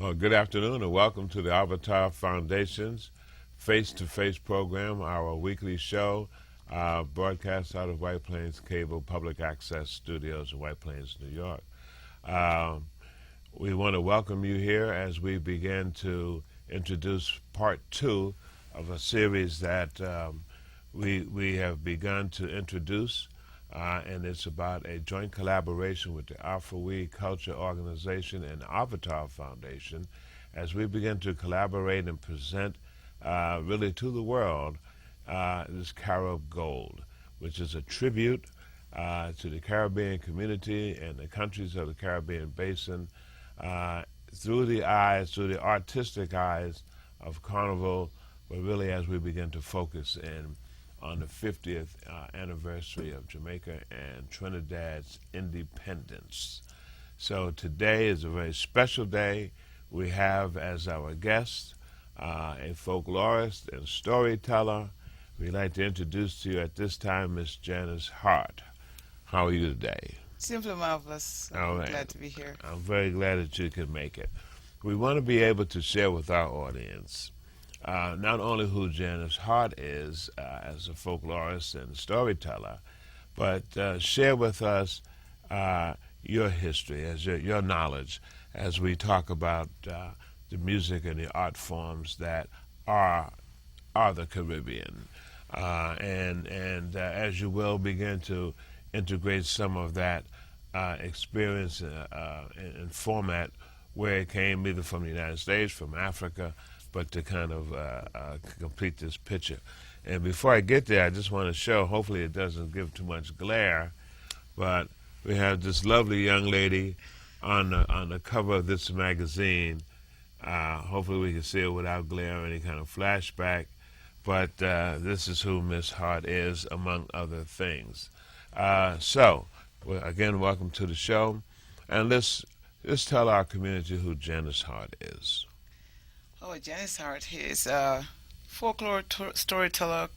Well, good afternoon and welcome to the Avatar Foundation's face-to-face program, our weekly show, broadcast out of White Plains Cable Public Access Studios in White Plains, New York. Um, we want to welcome you here as we begin to introduce part two of a series that we have begun to introduce, and it's about a joint collaboration with the Alpha Culture Organization and Avatar Foundation as we begin to collaborate and present really to the world this Carib Gold, which is a tribute to the Caribbean community and the countries of the Caribbean Basin through the artistic eyes of Carnival, but really as we begin to focus in on the 50th anniversary of Jamaica and Trinidad's independence. So today is a very special day. We have as our guest a folklorist and storyteller. We'd like to introduce to you at this time Miss Janice Hart. How are you today? Simply marvelous. I'm glad to be here. I'm very glad that you could make it. We want to be able to share with our audience not only who Janice Hart is as a folklorist and storyteller, but share with us your history, as your knowledge, as we talk about the music and the art forms that are the Caribbean, and as you will begin to integrate some of that experience in format where it came either from the United States, from Africa, but to kind of complete this picture. And before I get there, I just want to show, hopefully it doesn't give too much glare, but we have this lovely young lady on the cover of this magazine. Hopefully we can see it without glare or any kind of flashback, but this is who Miss Hart is, among other things. So, again, welcome to the show, and let's tell our community who Janice Hart is. Oh, Janice Hart is a folklore storyteller,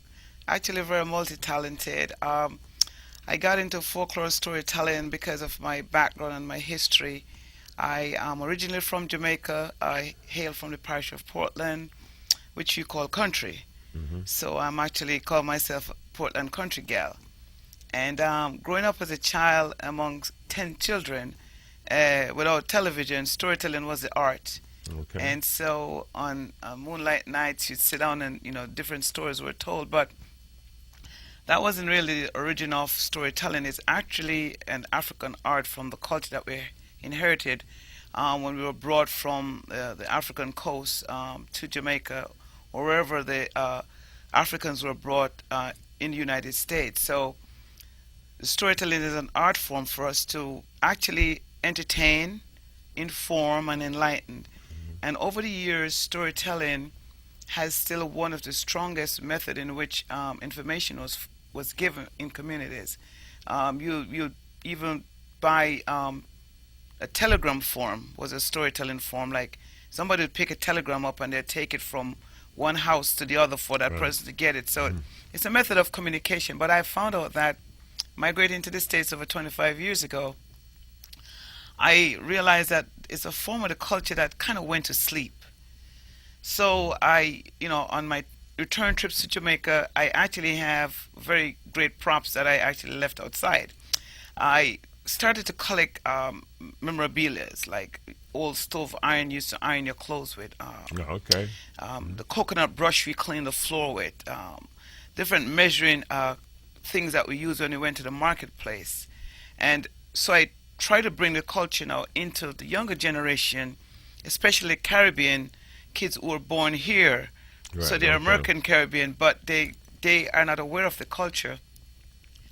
actually very multi-talented. I got into folklore storytelling because of my background and my history. I am originally from Jamaica. I hail from the parish of Portland, which you call country. Mm-hmm. So I'm actually call myself a Portland country gal. And growing up as a child amongst 10 children, without television, storytelling was the art. Okay. And so on moonlight nights, you'd sit down and, different stories were told. But that wasn't really the origin of storytelling. It's actually an African art from the culture that we inherited when we were brought from the African coast to Jamaica, or wherever the Africans were brought in the United States. So storytelling is an art form for us to actually entertain, inform, and enlighten. And over the years, storytelling has still one of the strongest method in which information was given in communities. You even by a telegram form was a storytelling form. Like somebody would pick a telegram up and they'd take it from one house to the other for that person to get it. So it's a method of communication. But I found out that migrating to the States over 25 years ago, I realized that it's a form of the culture that kind of went to sleep. So on my return trips to Jamaica, I actually have very great props that I actually left outside. I started to collect memorabilia, like old stove iron used to iron your clothes with. Okay. The coconut brush we cleaned the floor with. Different measuring things that we used when we went to the marketplace. And so I try to bring the culture now into the younger generation, especially Caribbean kids who were born here. Right, so they're American Caribbean, but they are not aware of the culture.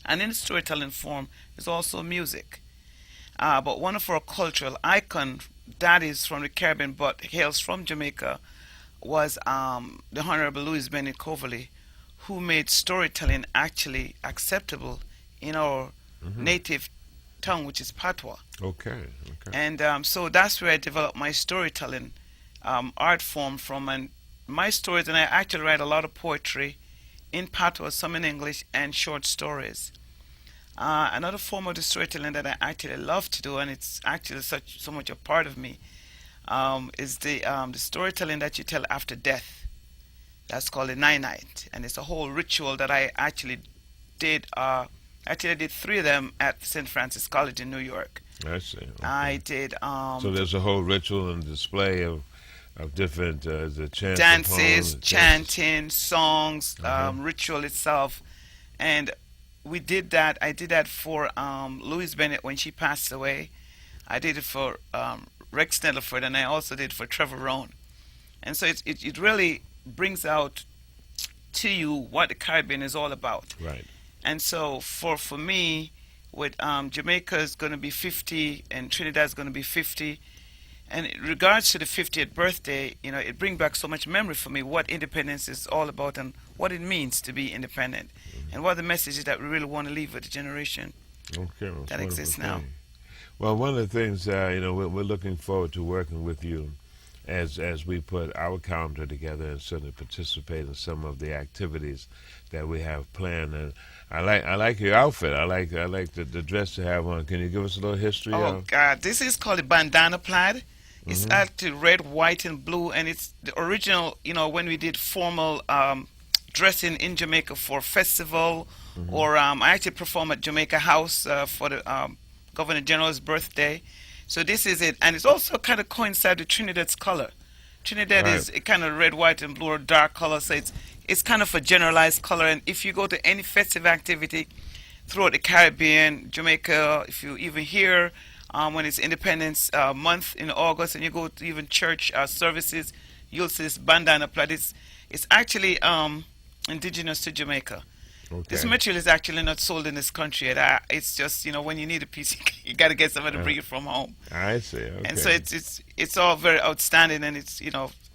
And in the storytelling form is also music. But one of our cultural icons that is from the Caribbean but hails from Jamaica was the Honorable Louis Bennett Coverley, who made storytelling actually acceptable in our native tongue, which is Patois. Okay. And so that's where I developed my storytelling art form from. And my stories, and I actually write a lot of poetry in Patois, some in English, and short stories. Another form of the storytelling that I actually love to do, and it's actually so much a part of me, is the storytelling that you tell after death. That's called a nine night, and it's a whole ritual that I actually did. Actually, I did three of them at St. Francis College in New York. I see. Okay. I did So there's a whole ritual and display of different the chants, dances, the poems, chanting, songs, Uh-huh. ritual itself, and we did that. I did that for Louise Bennett when she passed away. I did it for Rex Nettleford, and I also did for Trevor Rohn. And so it really brings out to you what the Caribbean is all about. Right. And so for me, with Jamaica is going to be 50 and Trinidad is going to be 50. And in regards to the 50th birthday, it brings back so much memory for me what independence is all about and what it means to be independent and what the messages that we really want to leave with the generation Okay. Well, that exists now. Well, one of the things we're looking forward to working with you as we put our calendar together and certainly participate in some of the activities that we have planned. And I like your outfit. I like the dress you have on. Can you give us a little history? Oh God, this is called a bandana plaid. It's Mhm. actually red, white, and blue, and it's the original. When we did formal dressing in Jamaica for festival, or I actually perform at Jamaica House for the Governor General's birthday. So this is it, and it's also kind of coincide with Trinidad's color. Trinidad Right. is a kind of red, white, and blue, or dark color, so it's kind of a generalized color. And if you go to any festive activity throughout the Caribbean, Jamaica, if you even hear when it's Independence Month in August, and you go to even church services, you'll see this bandana plaid. It's actually indigenous to Jamaica. This Okay. material is actually not sold in this country. It's just when you need a piece, you got to get somebody to bring it from home. I see. Okay. And so it's all very outstanding. And it's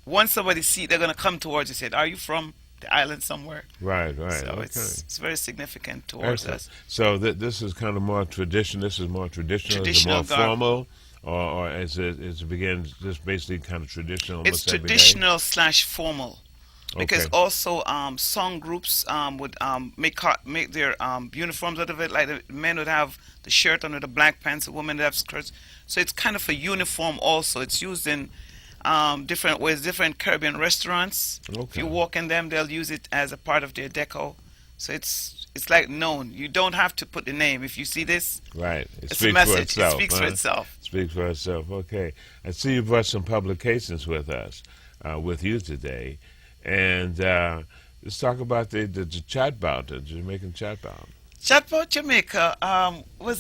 once somebody see it, they're gonna come towards you. Say, "Are you from the island somewhere?" Right. So Okay. it's very significant towards Excellent. us. So this is kind of more tradition. This is more traditional. Is it Traditional more garb. formal, or is it begins just basically kind of traditional? It's Almost every day? traditional slash formal. Because Okay. also song groups would make their uniforms out of it. Like the men would have the shirt under the black pants, the women would have skirts. So it's kind of a uniform also. It's used in different ways, different Caribbean restaurants. If Okay. you walk in them, they'll use it as a part of their deco. So it's like known. You don't have to put the name. If you see this, Right. It it's a speaks message. for itself. It speaks for huh? itself. Speaks for itself. Okay. I see you brought some publications with us, with you today, and let's talk about the chat bout, the Jamaican chat bout. Chatbot Jamaica was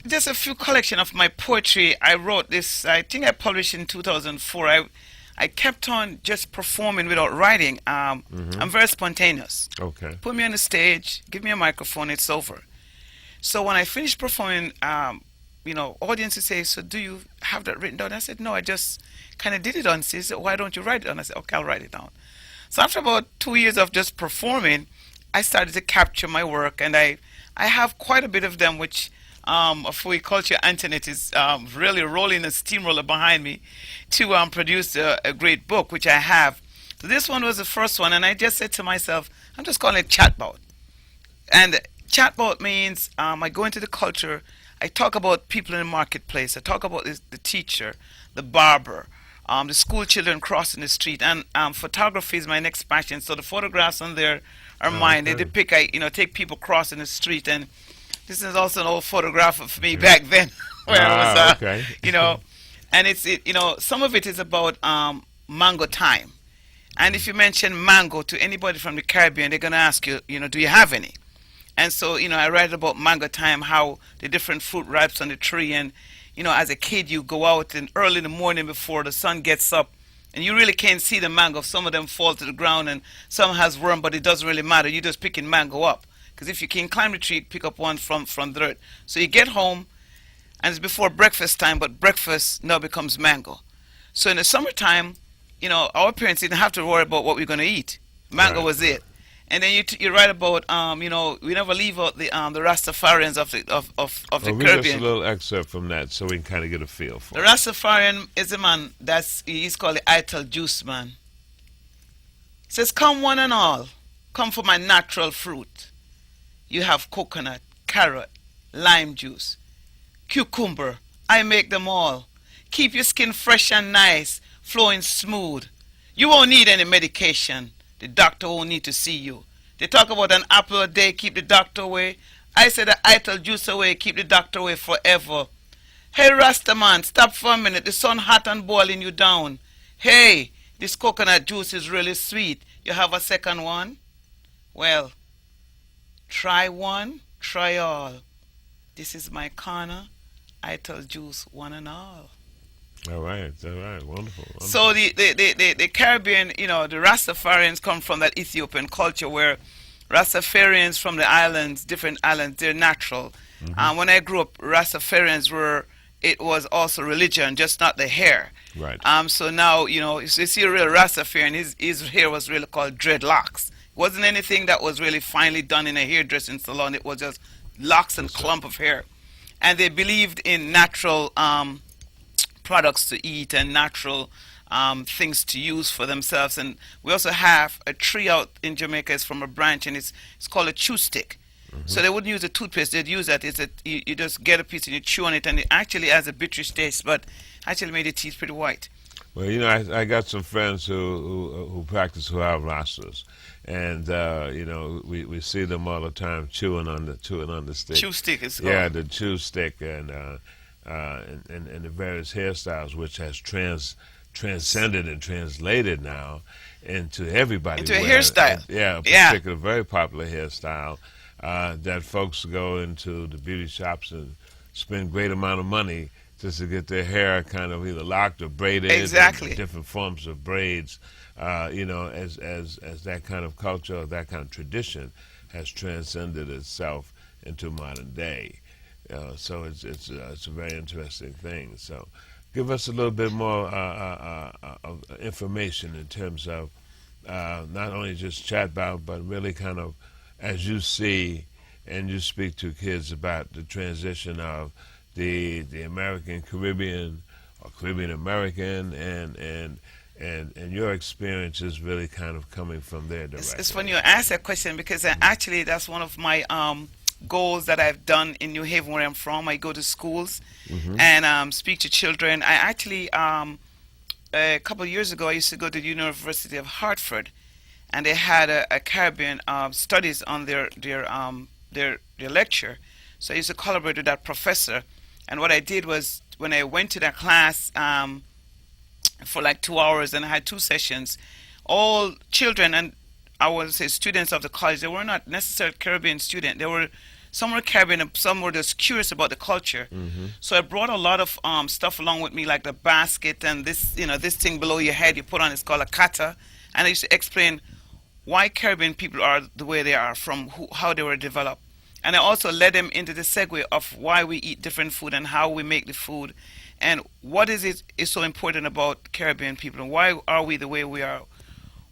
just a few collection of my poetry. I wrote this. I think I published in 2004. I kept on just performing without writing. I'm very spontaneous. Okay. Put me on the stage, give me a microphone, it's over. So when I finished performing, audiences say, "So do you have that written down?" I said, "No, I just kind of did it on." She said, "Why don't you write it down?" I said, "Okay, I'll write it down." So after about 2 years of just performing, I started to capture my work, and I have quite a bit of them, which Afui Culture Antoinette is really rolling a steamroller behind me to produce a great book, which I have. So this one was the first one, and I just said to myself, I'm just calling it Chatbout. And chatbot means I go into the culture, I talk about people in the marketplace, I talk about the teacher, the barber, the school children crossing the street, and photography is my next passion. So the photographs on there are mine. They Okay. depict, I take people crossing the street, and this is also an old photograph of me back then, where I was, okay. and some of it is about mango time. And if you mention mango to anybody from the Caribbean, they're going to ask you, do you have any? And so, I write about mango time, how the different fruit ripes on the tree. And, as a kid, you go out and early in the morning before the sun gets up, and you really can't see the mango. Some of them fall to the ground, and some has worm, but it doesn't really matter. You're just picking mango up. Because if you can climb the tree, pick up one from the dirt. So you get home, and it's before breakfast time, but breakfast now becomes mango. So in the summertime, our parents didn't have to worry about what we're going to eat. Mango Right. was it. And then you write about, we never leave out the Rastafarians of the Well, read us a Caribbean. little excerpt from that so we can kind of get a feel for The it. Rastafarian is a man he's called the Ital Juice Man. He says, "Come one and all, come for my natural fruit. You have coconut, carrot, lime juice, cucumber. I make them all. keep your skin fresh and nice, flowing smooth. You won't need any medication. The doctor won't need to see you. They talk about an apple a day, keep the doctor away. I said the ital juice away, keep the doctor away forever. Hey Rastaman, stop for a minute. The sun hot and boiling you down. Hey, this coconut juice is really sweet. You have a second one? Well, try one, try all. This is my corner. Ital juice, one and all. All right, wonderful. So the Caribbean, the Rastafarians come from that Ethiopian culture where Rastafarians from the islands, different islands, they're natural. When I grew up, Rastafarians it was also religion, just not the hair. Right. So now, you see a real Rastafarian, his hair was really called dreadlocks. It wasn't anything that was really finely done in a hairdressing salon. It was just locks and clump of hair. And they believed in natural products to eat and natural things to use for themselves. And we also have a tree out in Jamaica. It's from a branch, and it's called a chew stick. So they wouldn't use a toothpaste. They'd use that. You just get a piece and you chew on it, and it actually has a bitterish taste, but actually made the teeth pretty white. Well, I got some friends who practice who have rastas, and we see them all the time chewing on the stick. Chew stick is called. Yeah, the chew stick, and the various hairstyles, which has transcended and translated now into everybody. Into a hairstyle. A particular, very popular hairstyle that folks go into the beauty shops and spend great amount of money just to get their hair kind of either locked or braided. Exactly. Different forms of braids, as that kind of culture, or that kind of tradition has transcended itself into modern day. So it's a very interesting thing. So give us a little bit more of information in terms of not only just chat about, but really kind of as you see and you speak to kids about the transition of the American Caribbean or Caribbean American and your experience is really kind of coming from there directly. It's funny you ask that question because actually that's one of my goals that I've done in New Haven where I'm from. I go to schools and speak to children. I actually a couple of years ago I used to go to the University of Hartford, and they had a Caribbean studies on their lecture. So I used to collaborate with that professor, and what I did was when I went to that class for like 2 hours, and I had 2 sessions, all children, and I would say students of the college, they were not necessarily Caribbean students. Some were Caribbean and some were just curious about the culture. So I brought a lot of stuff along with me, like the basket and this thing below your head you put on, it's called a kata. And I used to explain why Caribbean people are the way they are, from how they were developed. And I also led them into the segue of why we eat different food and how we make the food, and what is so important about Caribbean people, and why are we the way we are.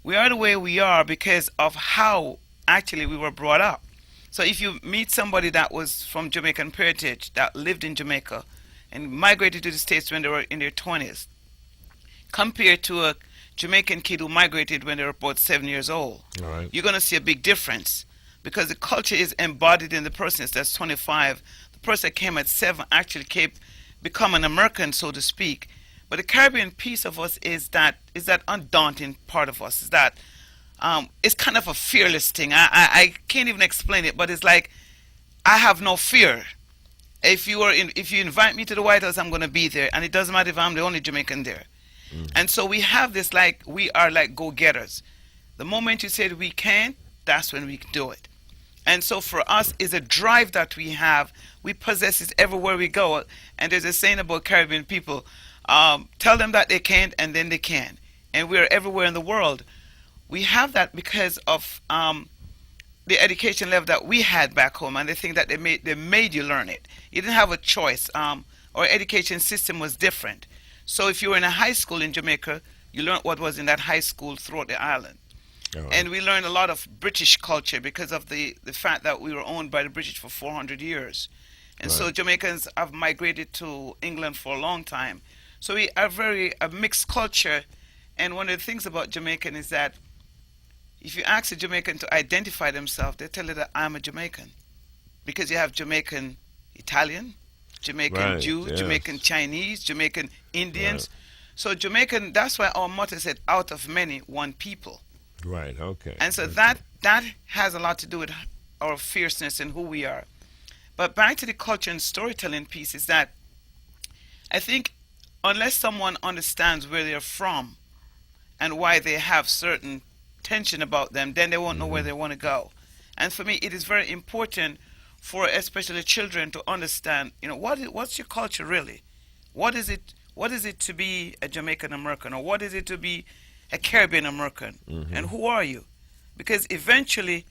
We are the way we are because of how actually we were brought up. So if you meet somebody that was from Jamaican parentage, that lived in Jamaica and migrated to the States when they were in their 20s, compared to a Jamaican kid who migrated when they were about 7 years old, All right. you're going to see a big difference because the culture is embodied in the person that's 25. The person that came at 7 actually become an American, so to speak. But the Caribbean piece of us is that undaunting part of us. Is that it's kind of a fearless thing. I can't even explain it, but it's like I have no fear. If you invite me to the White House, I'm going to be there, and it doesn't matter if I'm the only Jamaican there. And so we have this, like, we are like go-getters. The moment you say that we can, that's when we do it. And so for us, it's a drive that we have. We possess it everywhere we go. And there's a saying about Caribbean people, tell them that they can't, and then they can. And we're everywhere in the world. We have that because of the education level that we had back home, and the thing that they made you learn it. You didn't have a choice. Our education system was different. So if you were in a high school in Jamaica, you learned what was in that high school throughout the island. All right. And we learned a lot of British culture because of the fact that we were owned by the British for 400 years. And Right. so Jamaicans have migrated to England for a long time. So we are a mixed culture. And one of the things about Jamaican is that if you ask a Jamaican to identify themselves, they tell you that I'm a Jamaican. Because you have Jamaican Italian, Jamaican Right. Jews, Jamaican Yes. Chinese, Jamaican Right. Indians. So Jamaican, that's why our motto said, out of many, one people. Right. Okay. And so Okay. that has a lot to do with our fierceness and who we are. But back to the culture and storytelling piece is that I think unless someone understands where they're from and why they have certain tension about them, then they won't know where they want to go. And for me, it is very important for especially children to understand, what's your culture really? What is it? What is it to be a Jamaican American, or what is it to be a Caribbean American? And who are you? Because eventually,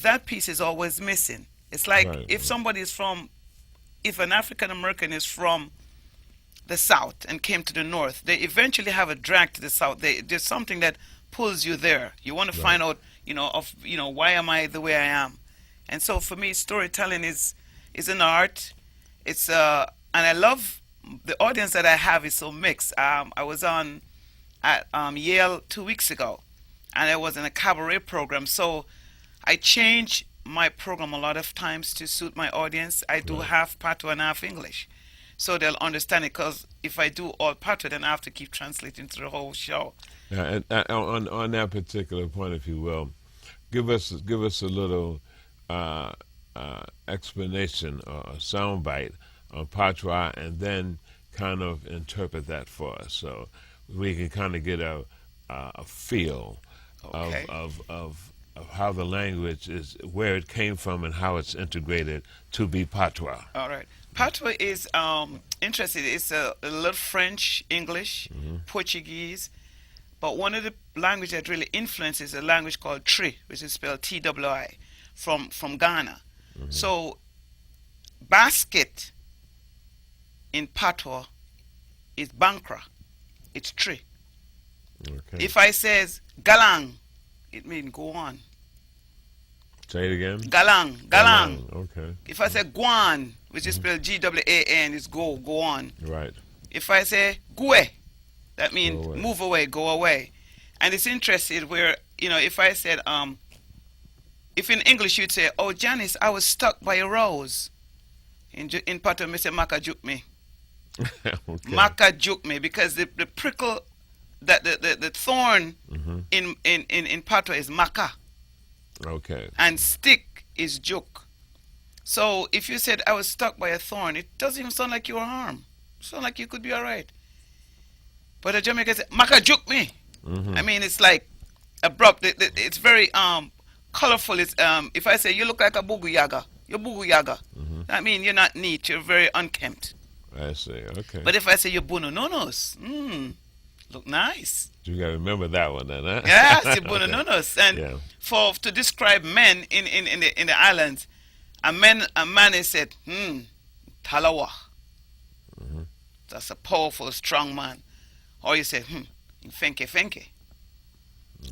that piece is always missing. It's like Right. if somebody is from, if an African American is from the South and came to the North, they eventually have a drag to the South. There's something that pulls you there. You want to Right. find out, why am I the way I am? And so for me, storytelling is an art. It's and I love the audience that I have is so mixed. I was on at Yale 2 weeks ago, and I was in a cabaret program. So I change my program a lot of times to suit my audience. I do Right. half Patois and half English, so they'll understand it. Because if I do all Patois, then I have to keep translating through the whole show. And on that particular point, if you will, give us a little uh, explanation or a soundbite on patois, and then kind of interpret that for us, so we can kind of get a feel Okay. of how the language is, where it came from, and how it's integrated to be patois. All right. Patois is interesting. It's a little French, English, Portuguese, but one of the languages that really influences a language called Twi, which is spelled Twi, from Ghana. So basket in Patois is bankra. It's Twi. Okay. If I says galang, it means go on. Say it again. Galang. Okay. If I say guan, which is spelled Gwan, it's go on. Right. If I say gue, that means Go away. move away, go away. And it's interesting where, if I said, if in English you'd say, oh, Janice, I was stuck by a rose. In Patois, I say, maka juk me. Okay. Maka juk me, because the prickle, that the thorn in Patois is maka, Okay. and stick is juk. So if you said, I was stuck by a thorn, it doesn't even sound like you were harmed. It sounds like you could be all right. But a Jamaican said, maka juk me. I mean, it's like abrupt. It's very colorful. It's if I say you look like a bugu yaga, you're bugu yaga. I mean, you're not neat. You're very unkempt. I see. Okay. But if I say you're bunu nonos, look nice. You got to remember that one then, huh? Yes, you're bunu nonos. And Yeah. to describe men in the islands, a man is said, talawa. That's a powerful, strong man. Or you say, fenke.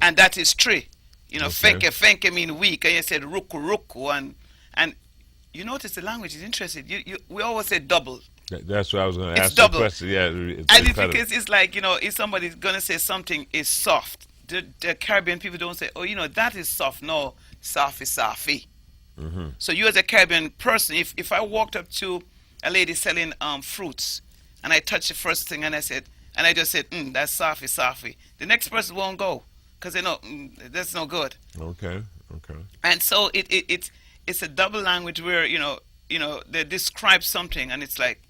And that is tree. Okay. Fenke mean weak, and you said ruku, and you notice the language is interesting. We always say double. That's what I was going to It's ask double. the question. Yeah, it's And it's incredible. because it's like, if somebody's gonna say something is soft, the Caribbean people don't say, oh, that is soft. No, soft is softy. So you as a Caribbean person, if I walked up to a lady selling fruits, and I touched the first thing, and I just said, that's softy. The next person won't go, because they know that's no good. Okay. And so it's a double language where they describe something, and it's like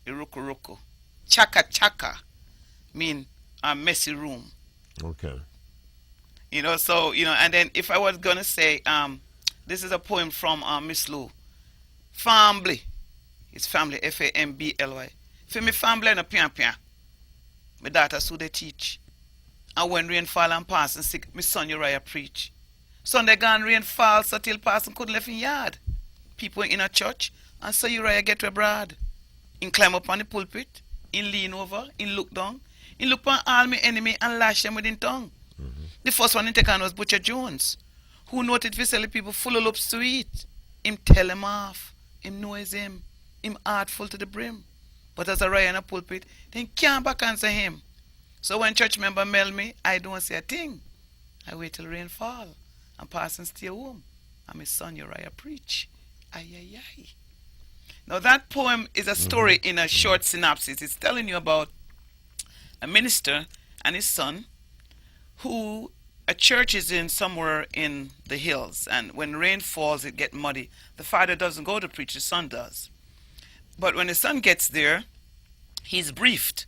iruku. Chaka mean a messy room. Okay. So and then if I was gonna say this is a poem from Miss Lou. Family. It's family, Fambly. For me family no pian. My daughter so they teach. And when rain fall and pass and sick, my son Uriah preach. Sunday gone rain fall so till pass and couldn't left in yard. People in a church and so Uriah get abroad. In climb up on the pulpit, in lean over, in look down, in look upon all my enemy and lash them with his tongue. The first one in take on was Butcher Jones, who noted for sell people full of loops to eat. Him tell him off, him knows him artful to the brim. But as a Ryan in a pulpit, then can't back answer him. So when church member mail me, I don't say a thing. I wait till rain fall and pass and stay home. And my son Uriah preach. Ay. Now, that poem is a story in a short synopsis. It's telling you about a minister and his son who a church is in somewhere in the hills, and when rain falls, it gets muddy. The father doesn't go to preach, the son does. But when the son gets there, he's briefed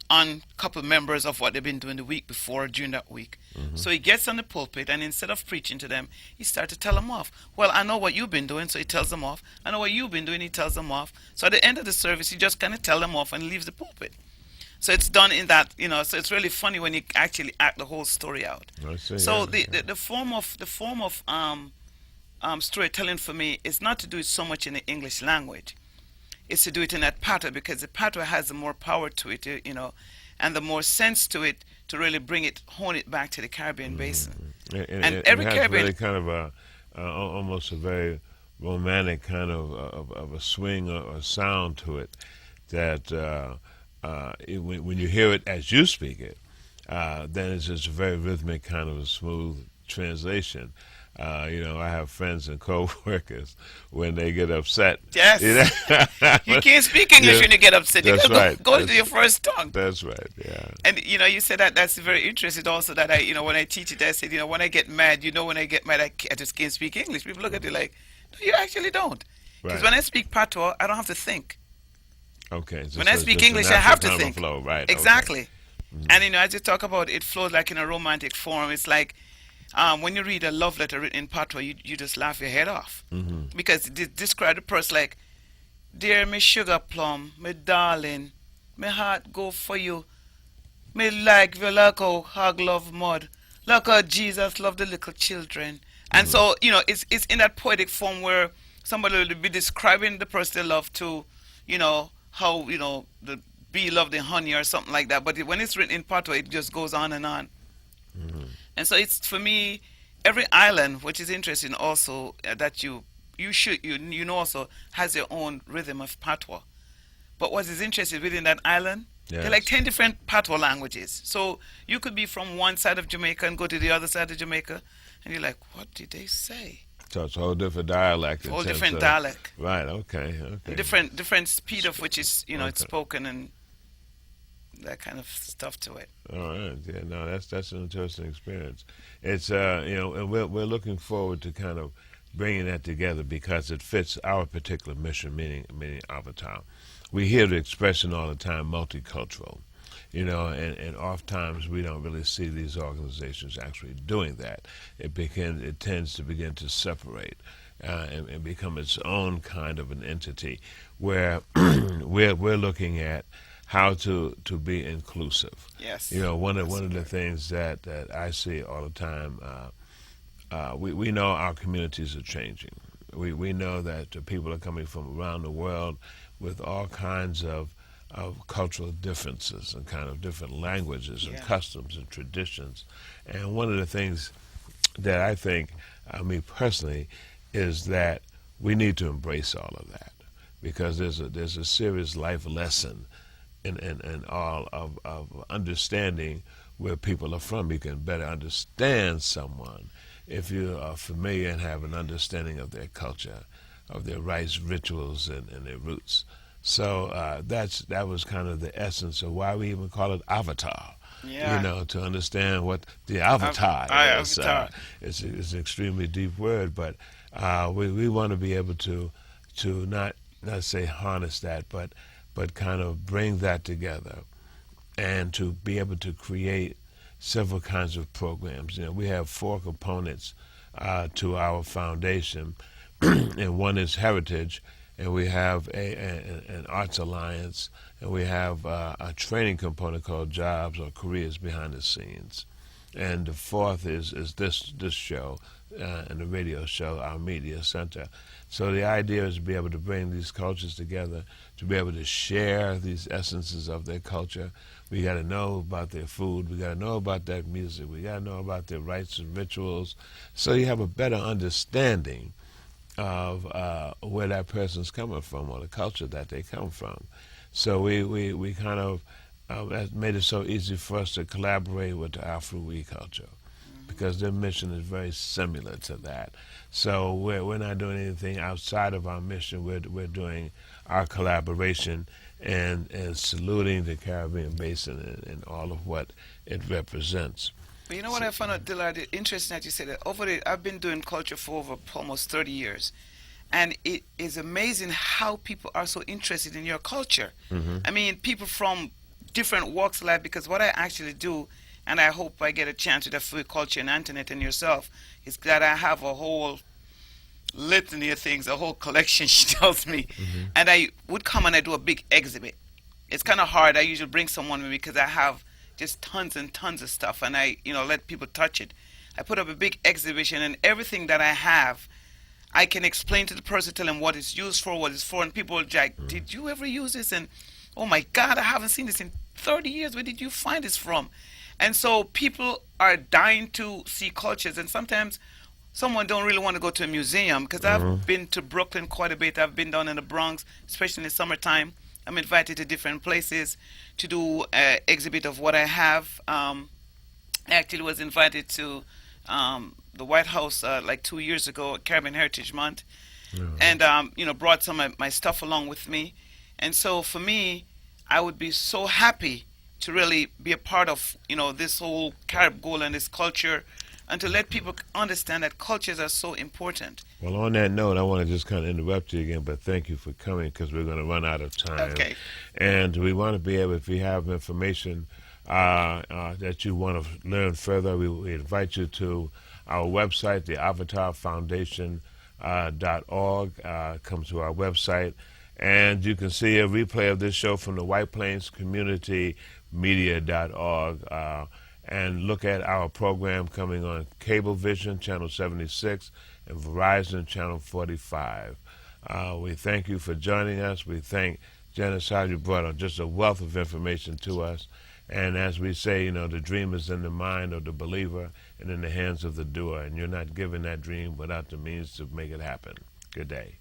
on a couple members of what they've been doing the week before during that week. So he gets on the pulpit, and instead of preaching to them, he starts to tell them off. Well, I know what you've been doing, so he tells them off. I know what you've been doing, he tells them off. So at the end of the service, he just kind of tells them off and leaves the pulpit. So it's done in that, so it's really funny when you actually act the whole story out. I see, So yeah. the form of storytelling for me is not to do it so much in the English language. It's to do it in that patois, because the patois has the more power to it, and the more sense to it to really hone it back to the Caribbean basin. And every it has Caribbean, really kind of almost a very romantic kind of a swing or sound to it that when you hear it as you speak it, then it's just a very rhythmic kind of a smooth translation. I have friends and co-workers when they get upset. yes, you can't speak English Yeah, when you get upset. You that's gotta right. go to your first tongue. That's right. Yeah. And you said that's very interesting also, that when I teach it, I said, when I get mad, when I get mad, I just can't speak English. People look at you like, no, you actually don't. Because Right. when I speak patois, I don't have to think. Okay. When I it's speak just a English, I natural have to kind of think. flow. Right. Okay. Exactly. And as you talk about it flows like in a romantic form, it's like when you read a love letter written in patois, you just laugh your head off. Because it describe the person like, dear me sugar plum, me darling, me heart go for you. Me like you like how hog love mud, like how Jesus loved the little children. And so, it's in that poetic form where somebody will be describing the person they love to, how, the bee loved the honey or something like that. But when it's written in patois, it just goes on and on. And so it's, for me, every island, which is interesting also, that you also has your own rhythm of patois. But what is interesting within that island, there are like Yes. 10 different patois languages. So you could be from one side of Jamaica and go to the other side of Jamaica, and you're like, what did they say? So it's a whole different dialect. Whole different dialect. Right. Okay. And Okay. different speed of which is, it's Okay. spoken, and that kind of stuff to it. All right. Yeah. No, that's an interesting experience. It's and we're looking forward to kind of bringing that together because it fits our particular mission, meaning Avatar. We hear the expression all the time, multicultural. And oftentimes we don't really see these organizations actually doing that. It tends to begin to separate and become its own kind of an entity, where we're looking at how to be inclusive. Yes. One That's of the important. things that I see all the time. We know our communities are changing. We know that the people are coming from around the world with all kinds of cultural differences and kind of different languages and Yeah. customs and traditions. And one of the things that I think, me personally, is that we need to embrace all of that because there's a serious life lesson in all of understanding where people are from. You can better understand someone if you are familiar and have an understanding of their culture, of their rites, rituals, and their roots. So that was kind of the essence of why we even call it Avatar. Yeah. To understand what the Avatar is. Avatar. It's an extremely deep word, but we want to be able to not say harness that, but kind of bring that together and to be able to create several kinds of programs. We have 4 components to our foundation, and one is heritage, and we have an arts alliance, and we have a training component called jobs or careers behind the scenes. And the 4th is this show and the radio show, our media center. So the idea is to be able to bring these cultures together, to be able to share these essences of their culture. We got to know about their food. We got to know about their music. We got to know about their rites and rituals, so you have a better understanding of where that person's coming from or the culture that they come from. So we kind of that made it so easy for us to collaborate with the Afro-We culture because their mission is very similar to that. So we're not doing anything outside of our mission. We're doing our collaboration and saluting the Caribbean Basin and all of what it represents. But you know what I found out, Dillard, interesting that you said that. I've been doing culture for over almost 30 years. And it is amazing how people are so interested in your culture. Mm-hmm. I mean, people from different walks of life, because what I actually do, and I hope I get a chance with the food culture and Antoinette and yourself, is that I have a whole litany of things, a whole collection, she tells me. Mm-hmm. And I would come and I do a big exhibit. It's kind of hard. I usually bring someone with me because I have just tons and tons of stuff, and I, let people touch it. I put up a big exhibition, and everything that I have, I can explain to the person, tell them what it's used for, what it's for, and people are like, did you ever use this? And, oh my God, I haven't seen this in 30 years. Where did you find this from? And so people are dying to see cultures, and sometimes someone don't really want to go to a museum, because I've been to Brooklyn quite a bit. I've been down in the Bronx, especially in the summertime. I'm invited to different places to do an exhibit of what I have. I actually was invited to the White House like 2 years ago, Caribbean Heritage Month, and brought some of my stuff along with me. And so for me, I would be so happy to really be a part of this whole Carib goal and this culture, and to let people understand that cultures are so important. Well, on that note, I want to just kind of interrupt you again, but thank you for coming, because we're going to run out of time. Okay. And we want to be able, if you have information that you want to learn further, we invite you to our website, the avatarfoundation.org. Come to our website, and you can see a replay of this show from the White Plains Community Media.org. And look at our program coming on Cablevision, Channel 76, and Verizon, Channel 45. We thank you for joining us. We thank Janice Hart. You brought on just a wealth of information to us. And as we say, the dream is in the mind of the believer and in the hands of the doer. And you're not given that dream without the means to make it happen. Good day.